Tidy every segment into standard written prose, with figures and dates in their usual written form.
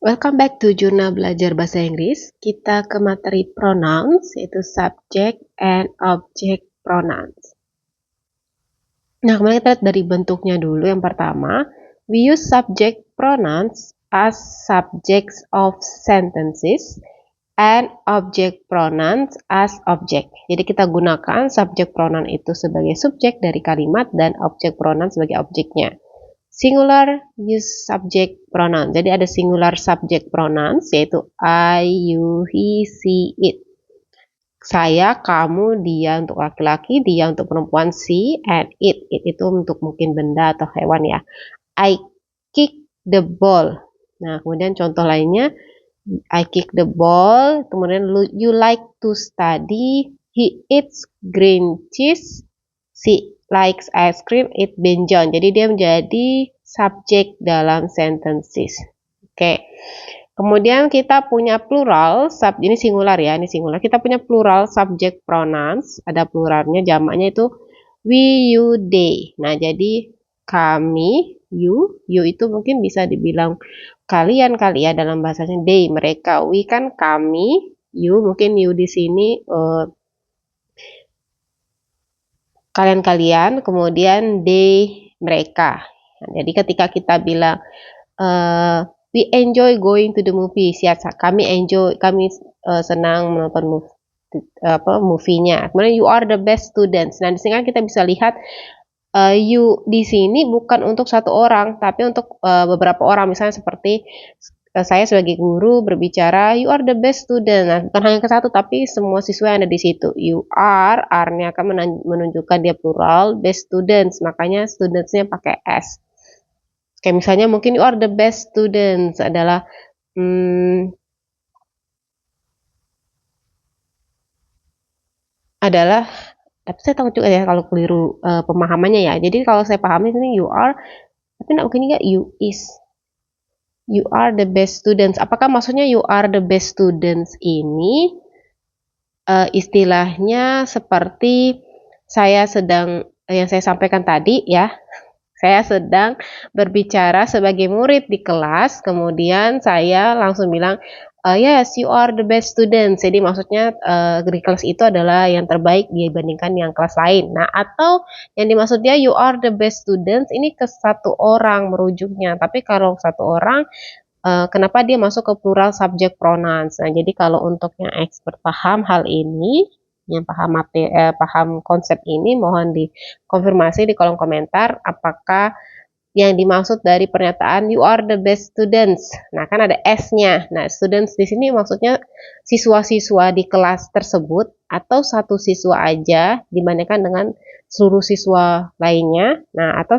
Welcome back to Jurnal Belajar Bahasa Inggris. Kita ke materi pronouns, yaitu subject and object pronouns. Nah, kemarin kita lihat dari bentuknya dulu. Yang pertama, we use subject pronouns as subjects of sentences and object pronouns as object. Jadi kita gunakan subject pronoun itu sebagai subjek dari kalimat dan object pronoun sebagai objeknya. Singular use subject pronoun. Jadi ada singular subject pronouns yaitu I, you, he, she, it. Saya, kamu, dia untuk laki-laki, dia untuk perempuan, she, and it. It itu untuk mungkin benda atau hewan ya. I kick the ball. Nah, kemudian contoh lainnya, I kick the ball. Kemudian you like to study. He eats green cheese. She likes ice cream, eat benjon. Jadi dia menjadi subjek dalam sentences. Oke. Kemudian kita punya plural, ini singular ya, ini singular. Kita punya plural subject pronouns, ada pluralnya, jamaknya itu we, you, they. Nah, jadi kami, you itu mungkin bisa dibilang kalian kali ya dalam bahasanya, they mereka, we kan kami, you mungkin you di sini kalian-kalian, kemudian they mereka. Nah, jadi ketika kita bilang we enjoy going to the movies, ya kami senang menonton movie-nya. Kemudian you are the best students. Nah, di sini kan kita bisa lihat you di sini bukan untuk satu orang, tapi untuk beberapa orang. Misalnya seperti saya sebagai guru berbicara, you are the best student. Nah, bukan hanya ke satu, tapi semua siswa yang ada di situ. You are, R-nya akan menunjukkan dia plural, best students. Makanya students-nya pakai S. Kayak misalnya mungkin you are the best students adalah tapi saya tahu juga ya kalau keliru pemahamannya ya. Jadi kalau saya pahami ini you are, tapi mungkin juga you is. You are the best students. Apakah maksudnya you are the best students ini istilahnya seperti yang saya sampaikan tadi ya. Saya sedang berbicara sebagai murid di kelas, kemudian saya langsung bilang, yes, you are the best students. Jadi maksudnya di kelas itu adalah yang terbaik dibandingkan yang kelas lain. Nah, atau yang dimaksudnya you are the best students, ini ke satu orang merujuknya. Tapi kalau satu orang, kenapa dia masuk ke plural subject pronouns? Nah, jadi kalau untuk yang expert paham hal ini, yang paham konsep ini, mohon dikonfirmasi di kolom komentar apakah yang dimaksud dari pernyataan you are the best students. Nah, kan ada S-nya. Nah, students di sini maksudnya siswa-siswa di kelas tersebut atau satu siswa aja dibandingkan dengan seluruh siswa lainnya. Nah, atau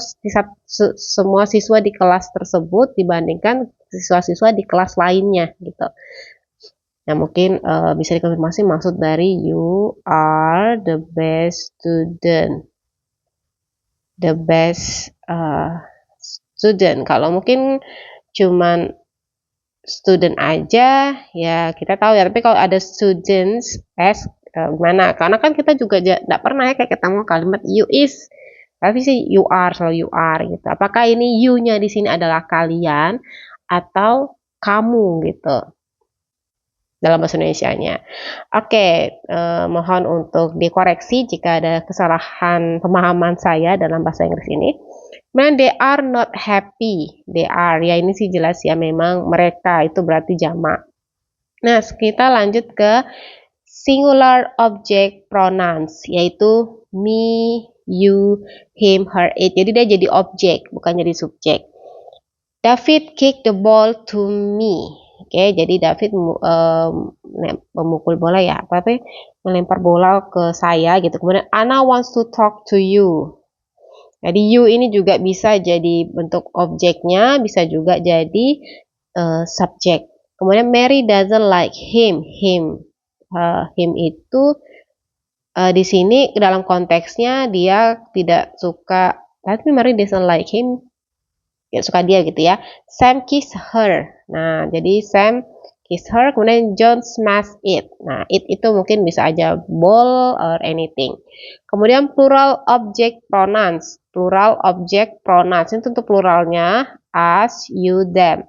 semua siswa di kelas tersebut dibandingkan siswa-siswa di kelas lainnya gitu. Nah, mungkin bisa dikonfirmasi maksud dari you are the best student. The best student. Kalau mungkin cuman student aja, ya kita tahu ya. Tapi kalau ada students, gimana? Karena kan kita juga tidak pernah ya kayak ketemu kalimat you is. Tapi sih you are, selalu you are gitu. Apakah ini you-nya di sini adalah kalian atau kamu gitu dalam bahasa Indonesianya. Oke, mohon untuk dikoreksi jika ada kesalahan pemahaman saya dalam bahasa Inggris ini. Kemudian they are not happy. They are, ya ini sih jelas ya, memang mereka itu berarti jamak. Nah, kita lanjut ke singular object pronouns, yaitu me, you, him, her, it. Jadi dia jadi objek, bukan jadi subjek. David kick the ball to me. Oke, jadi David memukul bola ya, melempar bola ke saya gitu. Kemudian Anna wants to talk to you. Jadi you ini juga bisa jadi bentuk objeknya, bisa juga jadi subjek. Kemudian Mary doesn't like him. Him itu di sini dalam konteksnya dia tidak suka, tapi Mary doesn't like him, ya suka dia gitu ya. Sam kiss her. Nah, jadi Sam kiss her, kemudian John smash it. Nah, it itu mungkin bisa aja ball or anything. Kemudian plural object pronouns. Plural object pronouns itu untuk pluralnya us, you, them.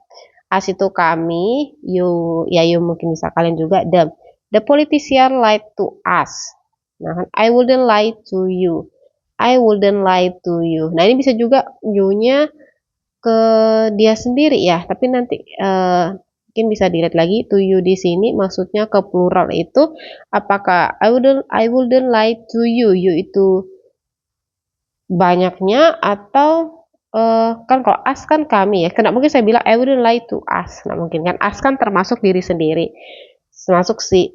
Us itu kami, you mungkin bisa kalian juga, them. The politician lied to us. Nah, I wouldn't lie to you. I wouldn't lie to you. Nah, ini bisa juga you-nya ke dia sendiri ya, tapi nanti mungkin bisa dilihat lagi to you di sini maksudnya ke plural itu apakah I wouldn't lie to you, you itu banyaknya atau kan kalau us kan kami ya, kenapa mungkin saya bilang I wouldn't lie to us, nah mungkin kan us kan termasuk diri sendiri, termasuk si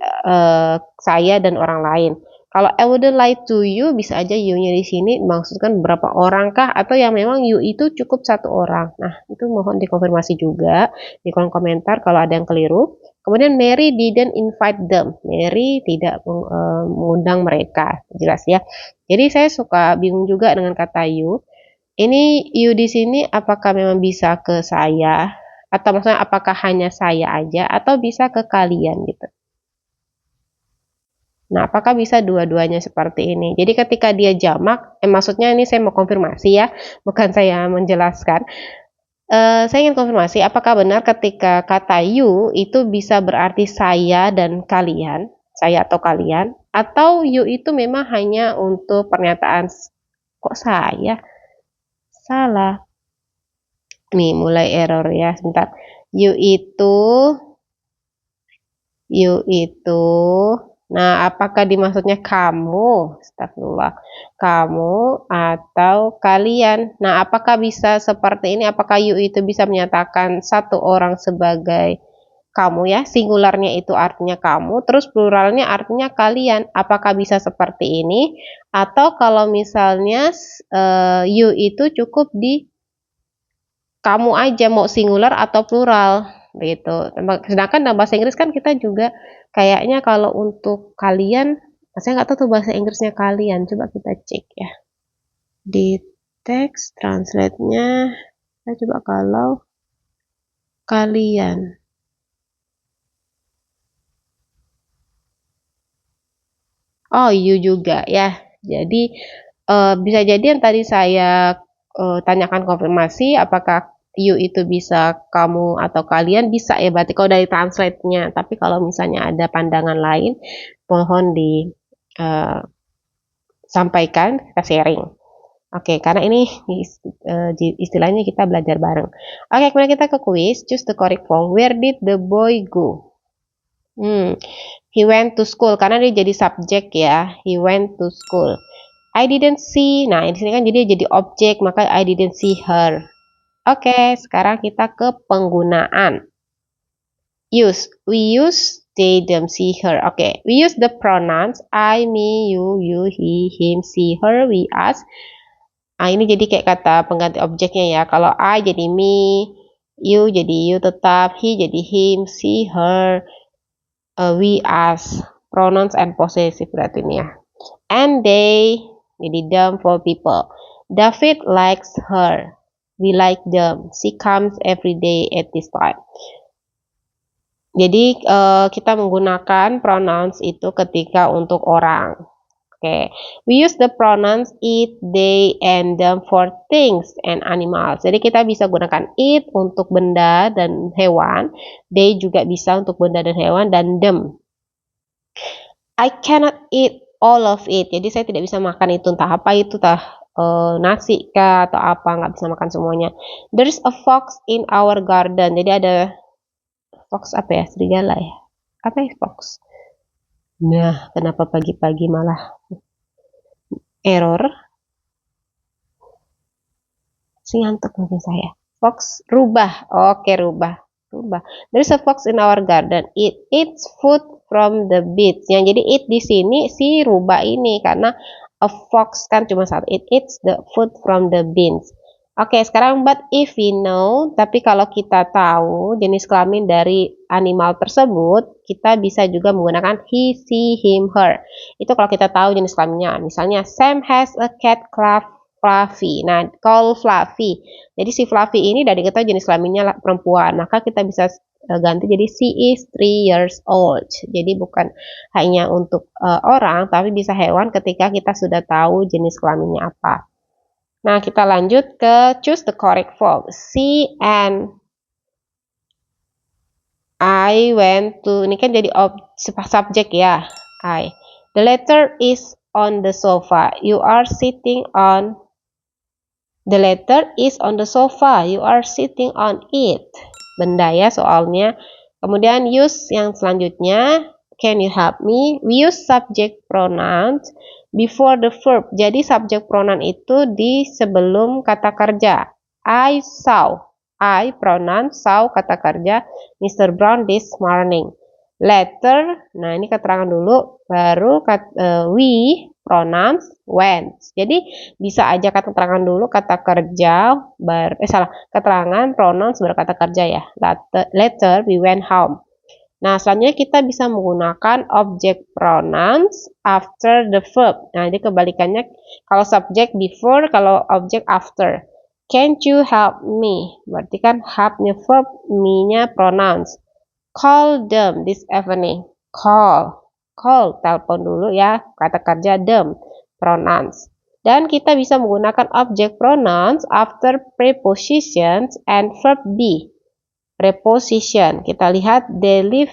saya dan orang lain. Kalau I wouldn't lie to you, bisa aja you-nya di sini maksudkan berapa orang kah, atau yang memang you itu cukup satu orang. Nah, itu mohon dikonfirmasi juga di kolom komentar kalau ada yang keliru. Kemudian Mary didn't invite them. Mary tidak mengundang mereka. Jelas ya. Jadi saya suka bingung juga dengan kata you. Ini you di sini apakah memang bisa ke saya, atau maksudnya apakah hanya saya aja, atau bisa ke kalian gitu. Nah, apakah bisa dua-duanya seperti ini? Jadi ketika dia jamak, maksudnya ini saya mau konfirmasi ya, bukan saya menjelaskan. Saya ingin konfirmasi, apakah benar ketika kata you itu bisa berarti saya dan kalian, saya atau kalian, atau you itu memang hanya untuk pernyataan, kok saya? Salah. Nih, mulai error ya, sebentar. You itu, nah apakah dimaksudnya kamu, astagfirullah, kamu atau kalian. Nah, apakah bisa seperti ini, apakah you itu bisa menyatakan satu orang sebagai kamu ya, singularnya itu artinya kamu, terus pluralnya artinya kalian. Apakah bisa seperti ini, atau kalau misalnya you itu cukup di kamu aja, mau singular atau plural gitu. Sedangkan dalam bahasa Inggris kan kita juga kayaknya kalau untuk kalian, saya nggak tahu tuh bahasa Inggrisnya kalian, coba kita cek ya di teks translate-nya. Saya coba kalau kalian, oh you juga ya. Jadi bisa jadi yang tadi saya tanyakan konfirmasi apakah you itu bisa kamu atau kalian, bisa ya berarti kalau dari translate-nya. Tapi kalau misalnya ada pandangan lain, mohon disampaikan, kita sharing. Oke, karena ini istilahnya kita belajar bareng. Oke, kemudian kita ke quiz. Choose the correct form. Where did the boy go? He went to school, karena dia jadi subjek ya. He went to school. I didn't see. Nah, di sini kan jadi objek, maka I didn't see her. Oke, sekarang kita ke penggunaan. Use. We use they, them, see, her. Oke, we use the pronouns I, me, you, he, him, see, her, we, us. Nah, ini jadi kayak kata pengganti objeknya ya. Kalau I jadi me, you jadi you tetap, he jadi him, see, her, we, us. Pronouns and possessive berarti ini ya. And they jadi them for people. David likes her. We like them. She comes every day at this time. Jadi kita menggunakan pronouns itu ketika untuk orang. Oke, we use the pronouns it, they, and them for things and animals. Jadi kita bisa gunakan it untuk benda dan hewan, they juga bisa untuk benda dan hewan, dan them. I cannot eat all of it. Jadi saya tidak bisa makan itu, entah apa itu, entah nasi kah atau apa, nggak bisa makan semuanya. There's a fox in our garden. Jadi ada fox apa ya, serigala ya, apa ya fox. Nah, kenapa pagi-pagi malah error? Ngantuk mungkin saya. Fox, rubah. Oke, rubah. There's a fox in our garden. It eats food from the beets. Yang jadi it di sini si rubah ini, karena a fox kan cuma satu. It eats the food from the beans. Oke, sekarang but if we know, tapi kalau kita tahu jenis kelamin dari animal tersebut, kita bisa juga menggunakan he, she, him, her. Itu kalau kita tahu jenis kelaminnya. Misalnya Sam has a cat called Fluffy. Nah, call Fluffy. Jadi si Fluffy ini dari kita jenis kelaminnya perempuan, maka kita bisa ganti jadi she is 3 years old. Jadi bukan hanya untuk orang, tapi bisa hewan ketika kita sudah tahu jenis kelaminnya apa. Nah, kita lanjut ke choose the correct form. She and I went to, ini kan jadi subjek ya. I. The letter is on the sofa. You are sitting on. The letter is on the sofa. You are sitting on it. Benda ya soalnya. Kemudian use yang selanjutnya. Can you help me? We use subject pronouns before the verb. Jadi subject pronoun itu di sebelum kata kerja. I saw. I pronoun saw kata kerja Mr. Brown this morning. Later, nah ini keterangan dulu, baru we pronouns went. Jadi bisa aja keterangan dulu kata kerja, keterangan pronouns baru kata kerja ya. Later we went home. Nah, selanjutnya kita bisa menggunakan object pronouns after the verb. Nah, jadi kebalikannya, kalau subject before, kalau object after. Can't you help me? Berarti kan help-nya verb, me-nya pronouns. Call them this evening. Call, telepon dulu ya, kata kerja them, pronouns. Dan kita bisa menggunakan object pronouns after prepositions and verb be. Preposition, kita lihat they live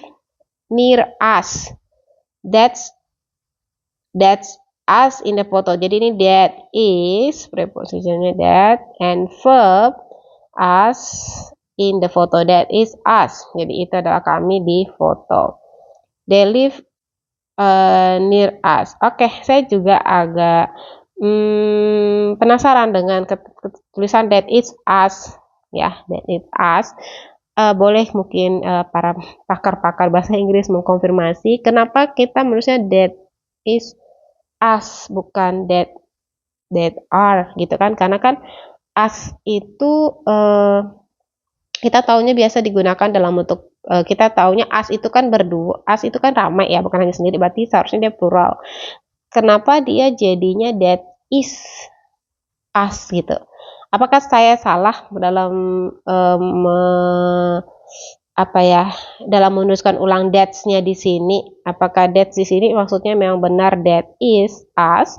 near us. That's us in the photo. Jadi ini that is, prepositionnya that, and verb us in the photo. That is us. Jadi itu adalah kami di foto. They live near us. Oke, saya juga agak penasaran dengan tulisan that is us. Ya, that is us. Boleh mungkin para pakar-pakar bahasa Inggris mengkonfirmasi kenapa kita menulisnya that is us bukan that are gitu kan, karena kan us itu kita taunya biasa digunakan dalam bentuk kita taunya us itu kan berdua, us itu kan ramai ya, bukan hanya sendiri, berarti seharusnya dia plural. Kenapa dia jadinya that is us gitu? Apakah saya salah dalam dalam menuliskan ulang that's-nya di sini? Apakah that's di sini maksudnya memang benar that is us,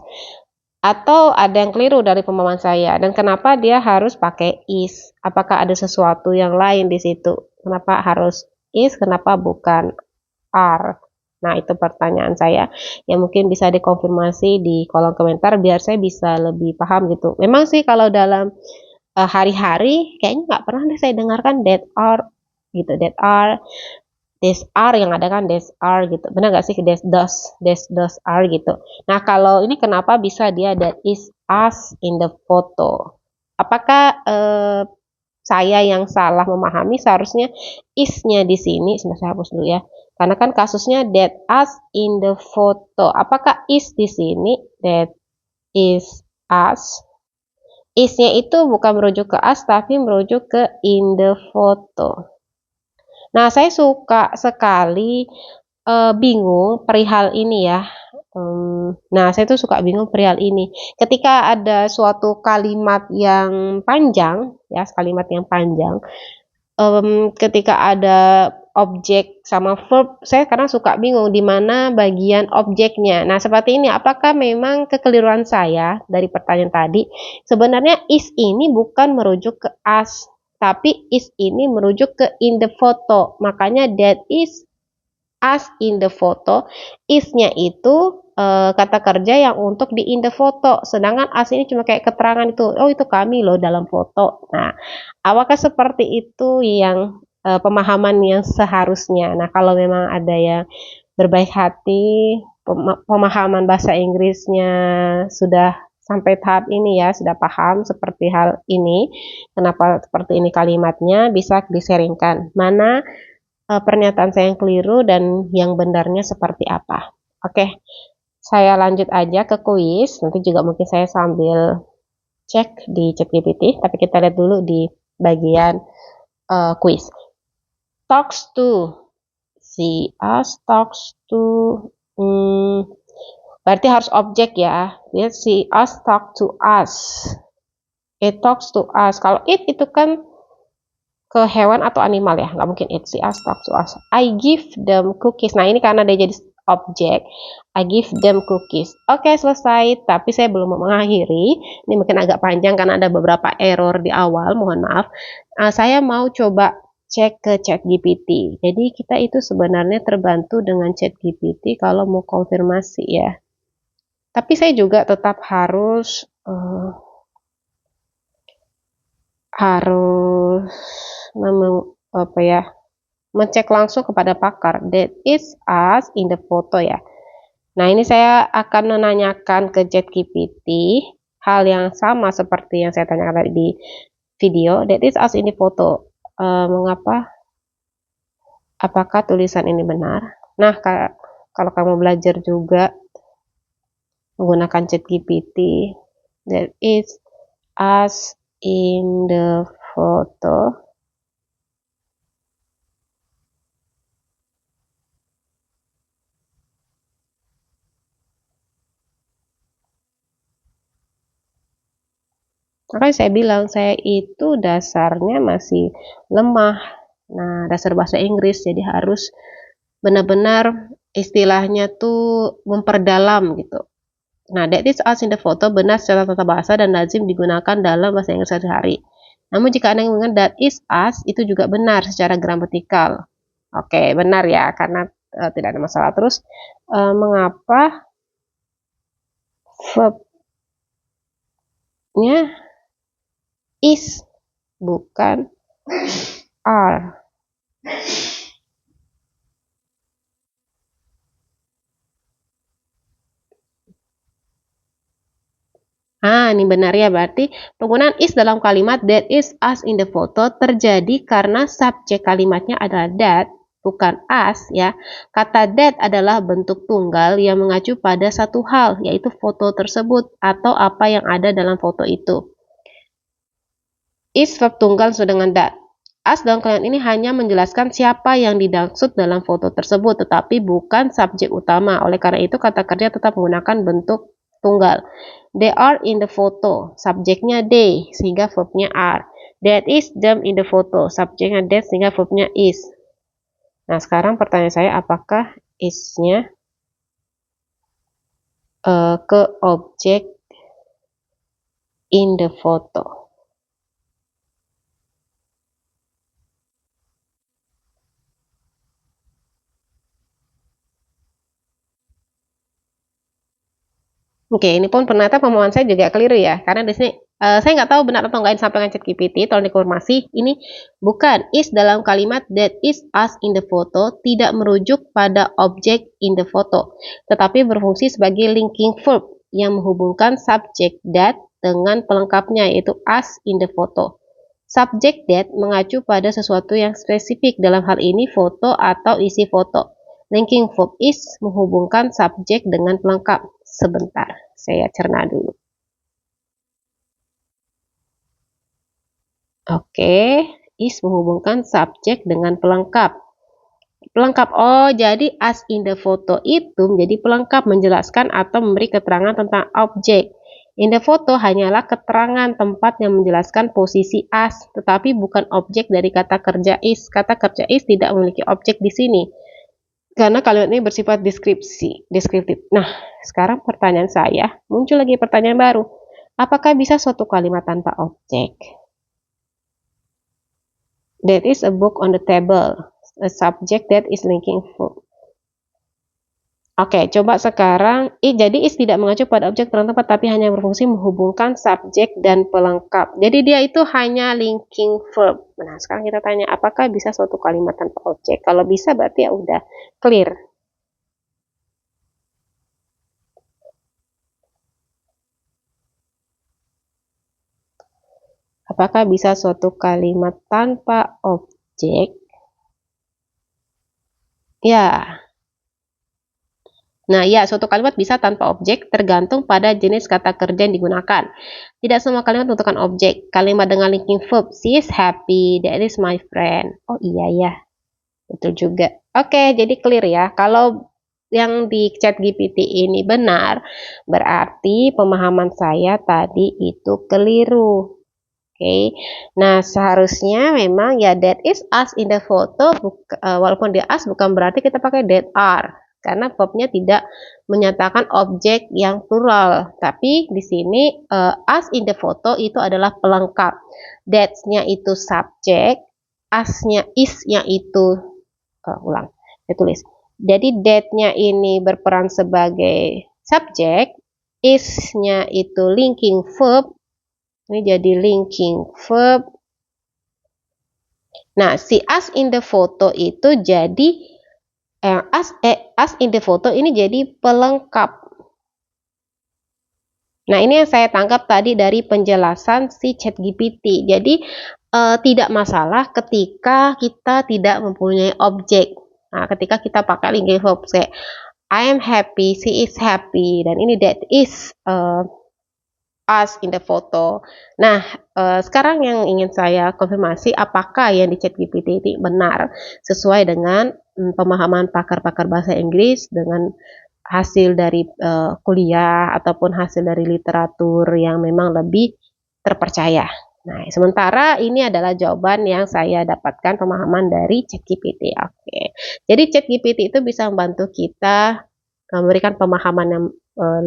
atau ada yang keliru dari pemahaman saya? Dan kenapa dia harus pakai is? Apakah ada sesuatu yang lain di situ? Kenapa harus is? Kenapa bukan are? Nah, itu pertanyaan saya yang mungkin bisa dikonfirmasi di kolom komentar biar saya bisa lebih paham gitu. Memang sih kalau dalam hari-hari kayaknya nggak pernah deh saya dengarkan that are gitu, that are, this are, yang ada kan this are gitu. Benar nggak sih this does are gitu. Nah, kalau ini kenapa bisa dia that is us in the photo? Apakah saya yang salah memahami? Seharusnya is-nya di sini, saya hapus dulu ya. Karena kan kasusnya that us in the photo. Apakah is di sini that is us? Is-nya itu bukan merujuk ke us, tapi merujuk ke in the photo. Nah, saya suka sekali bingung perihal ini ya. Nah, saya tuh suka bingung perihal ini. Ketika ada suatu kalimat yang panjang, ya, kalimat yang panjang, ketika ada objek sama verb, saya kadang suka bingung di mana bagian objeknya. Nah, seperti ini, apakah memang kekeliruan saya dari pertanyaan tadi? Sebenarnya is ini bukan merujuk ke us, tapi is ini merujuk ke in the photo. Makanya that is us in the photo, is-nya itu kata kerja yang untuk di in the photo, sedangkan us ini cuma kayak keterangan itu, oh itu kami loh dalam foto. Nah, apakah seperti itu yang pemahaman yang seharusnya? Nah, kalau memang ada yang berbaik hati, pemahaman bahasa Inggrisnya sudah sampai tahap ini ya, sudah paham seperti hal ini, kenapa seperti ini kalimatnya, bisa di-sharingkan mana pernyataan saya yang keliru dan yang benarnya seperti apa. Oke, saya lanjut aja ke kuis. Nanti juga mungkin saya sambil cek di ChatGPT, tapi kita lihat dulu di bagian kuis. Talks to, see us, talks to, berarti harus objek ya. Lihat see us, talk to us. It talks to us. Kalau it itu kan ke hewan atau animal ya, nggak mungkin it, see us, talk to us. I give them cookies. Nah, ini karena dia jadi objek, I give them cookies. Oke, selesai, tapi saya belum mau mengakhiri. Ini mungkin agak panjang karena ada beberapa error di awal, mohon maaf. Saya mau coba cek ke ChatGPT. Jadi kita itu sebenarnya terbantu dengan ChatGPT kalau mau konfirmasi ya. Tapi saya juga tetap harus mengecek langsung kepada pakar. That is us in the photo ya. Nah, ini saya akan menanyakan ke ChatGPT hal yang sama seperti yang saya tanyakan tadi di video. That is us in the photo. Mengapa? Apakah tulisan ini benar? Nah, kalau kamu belajar juga menggunakan ChatGPT, that is us in the photo. Makanya saya bilang saya itu dasarnya masih lemah. Nah, dasar bahasa Inggris, jadi harus benar-benar istilahnya tuh memperdalam gitu. Nah, that is us in the photo benar secara tata bahasa dan lazim digunakan dalam bahasa Inggris sehari-hari. Namun jika Anda menggunakan that is us, itu juga benar secara gramatikal. Oke, benar ya, karena tidak ada masalah. Terus, mengapa verbnya is bukan are? Ini benar ya, berarti penggunaan is dalam kalimat that is us in the photo terjadi karena subjek kalimatnya adalah that, bukan us ya. Kata that adalah bentuk tunggal yang mengacu pada satu hal, yaitu foto tersebut atau apa yang ada dalam foto itu. Is verb tunggal sesuai dengan that. Us dalam kalimat ini hanya menjelaskan siapa yang dimaksud dalam foto tersebut, tetapi bukan subjek utama. Oleh karena itu, kata kerja tetap menggunakan bentuk tunggal. They are in the photo, subjeknya they, sehingga verbnya are. That is them in the photo, subjeknya that, sehingga verbnya is. Nah, sekarang pertanyaan saya, apakah is-nya ke objek in the photo? Oke, ini pun ternyata pemahaman saya juga keliru ya, karena di sini saya nggak tahu benar atau nggak disampaikan ChatGPT, tolong dikonfirmasi. Ini bukan is dalam kalimat that is us in the photo tidak merujuk pada objek in the photo, tetapi berfungsi sebagai linking verb yang menghubungkan subjek that dengan pelengkapnya yaitu us in the photo. Subjek that mengacu pada sesuatu yang spesifik, dalam hal ini foto atau isi foto. Linking verb is menghubungkan subjek dengan pelengkap. Sebentar, saya cerna dulu. Oke, is menghubungkan subjek dengan pelengkap. Pelengkap, jadi as in the photo itu menjadi pelengkap menjelaskan atau memberi keterangan tentang objek. In the photo hanyalah keterangan tempat yang menjelaskan posisi as, tetapi bukan objek dari kata kerja is. Kata kerja is tidak memiliki objek di sini, karena kalimat ini bersifat deskriptif. Nah, sekarang pertanyaan saya, muncul lagi pertanyaan baru. Apakah bisa suatu kalimat tanpa objek? That is a book on the table. A subject that is linking verb. Oke, coba sekarang, jadi is tidak mengacu pada objek tertentu tapi hanya berfungsi menghubungkan subjek dan pelengkap. Jadi dia itu hanya linking verb. Nah, sekarang kita tanya, apakah bisa suatu kalimat tanpa objek? Kalau bisa berarti ya udah clear. Apakah bisa suatu kalimat tanpa objek? Ya. Nah, ya, suatu kalimat bisa tanpa objek tergantung pada jenis kata kerja yang digunakan. Tidak semua kalimat membutuhkan objek. Kalimat dengan linking verb, she is happy, that is my friend. Oh iya ya, betul juga. Oke, jadi clear ya. Kalau yang di ChatGPT ini benar, berarti pemahaman saya tadi itu keliru. Oke, nah seharusnya memang ya that is us in the photo, walaupun dia us bukan berarti kita pakai that are. Karena verbnya tidak menyatakan objek yang plural, tapi di sini us in the photo itu adalah pelengkap. That's-nya itu subjek, as-nya, is-nya itu ulang, saya tulis. Jadi that-nya ini berperan sebagai subjek, is-nya itu linking verb, ini jadi linking verb. Nah, si us in the photo itu jadi us in the photo ini jadi pelengkap. Nah, ini yang saya tangkap tadi dari penjelasan si ChatGPT. Jadi tidak masalah ketika kita tidak mempunyai objek. Nah, ketika kita pakai linking verb kayak I am happy, she is happy, dan ini that is us in the photo. Nah, sekarang yang ingin saya konfirmasi apakah yang di ChatGPT ini benar sesuai dengan pemahaman pakar-pakar bahasa Inggris dengan hasil dari kuliah ataupun hasil dari literatur yang memang lebih terpercaya. Nah, sementara ini adalah jawaban yang saya dapatkan pemahaman dari ChatGPT. Oke. Jadi ChatGPT itu bisa membantu kita memberikan pemahaman yang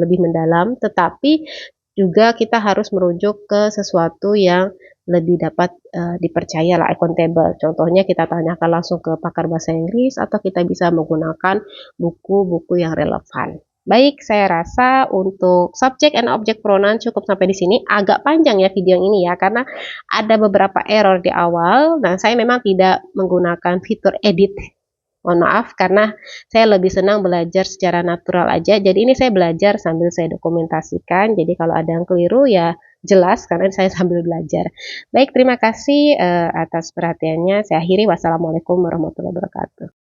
lebih mendalam, tetapi juga kita harus merujuk ke sesuatu yang lebih dapat dipercaya lah, accountable. Contohnya kita tanyakan langsung ke pakar bahasa Inggris atau kita bisa menggunakan buku-buku yang relevan. Baik, saya rasa untuk subject and object pronoun cukup sampai di sini. Agak panjang ya video ini ya, karena ada beberapa error di awal dan saya memang tidak menggunakan fitur edit. Mohon maaf karena saya lebih senang belajar secara natural aja. Jadi ini saya belajar sambil saya dokumentasikan. Jadi kalau ada yang keliru ya jelas karena saya sambil belajar. Baik, terima kasih atas perhatiannya. Saya akhiri. Wassalamualaikum warahmatullahi wabarakatuh.